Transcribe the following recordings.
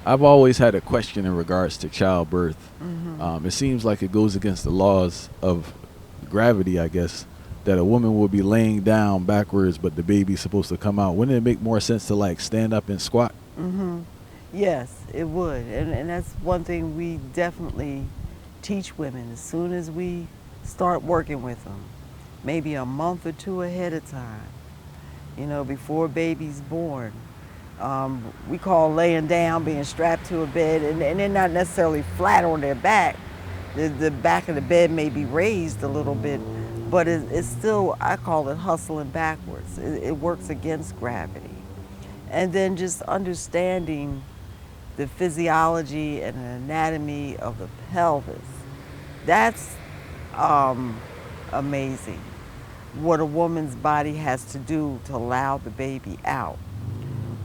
I've always had a question in regards to childbirth. Mm-hmm. It seems like it goes against the laws of gravity, I guess, that a woman will be laying down backwards, but the baby's supposed to come out. Wouldn't it make more sense to like stand up and squat? Mm-hmm. Yes, it would. And that's one thing we definitely teach women as soon as we start working with them, maybe a month or two ahead of time, before baby's born. We call laying down being strapped to a bed, and they're not necessarily flat on their back. The back of the bed may be raised a little bit, but it's still, I call it hustling backwards. It works against gravity. And then just understanding the physiology and anatomy of the pelvis. That's amazing. What a woman's body has to do to allow the baby out.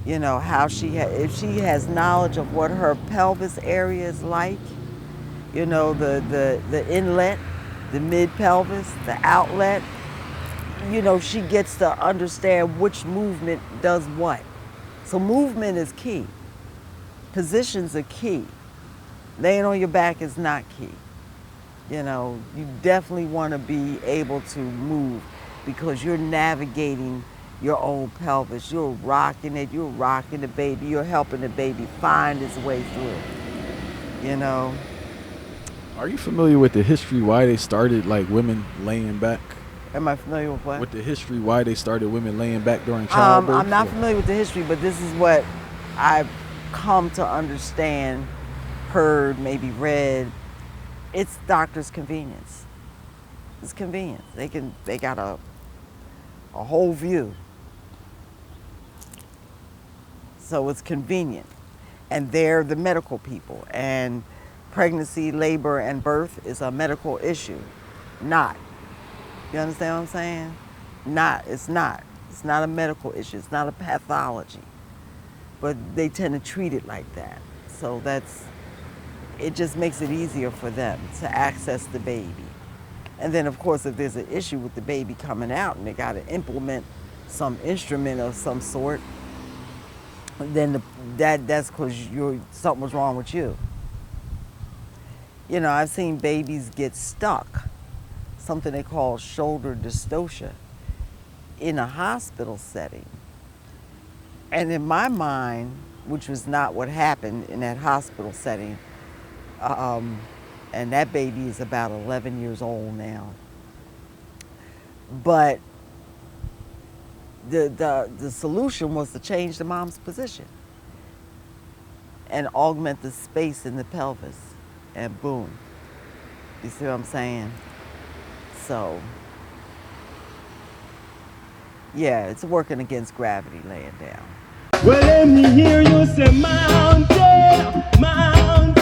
How if she has knowledge of what her pelvis area is like, the inlet, the mid pelvis, the outlet, she gets to understand which movement does what. So movement is key. Positions are key. Laying on your back is not key. You definitely want to be able to move because you're navigating your own pelvis. You're rocking it, you're rocking the baby, you're helping the baby find its way through. Are you familiar with the history why they started like women laying back? Am I familiar with what? With the history why they started women laying back during childbirth? I'm not familiar with the history, but this is what I've come to understand, heard, maybe read. It's doctor's convenience. It's convenience. They got a whole view. So it's convenient. And they're the medical people. And pregnancy, labor, and birth is a medical issue. Not. You understand what I'm saying? It's not. It's not a medical issue. It's not a pathology. But they tend to treat it like that. So it just makes it easier for them to access the baby. And then, of course, if there's an issue with the baby coming out and they got to implement some instrument of some sort, then that's because something was wrong with you. I've seen babies get stuck, something they call shoulder dystocia, in a hospital setting. And in my mind, which was not what happened in that hospital setting, and that baby is about 11 years old now. But the solution was to change the mom's position and augment the space in the pelvis, and boom. You see what I'm saying? So, yeah, it's working against gravity laying down. Well, let me hear you say mountain, mountain.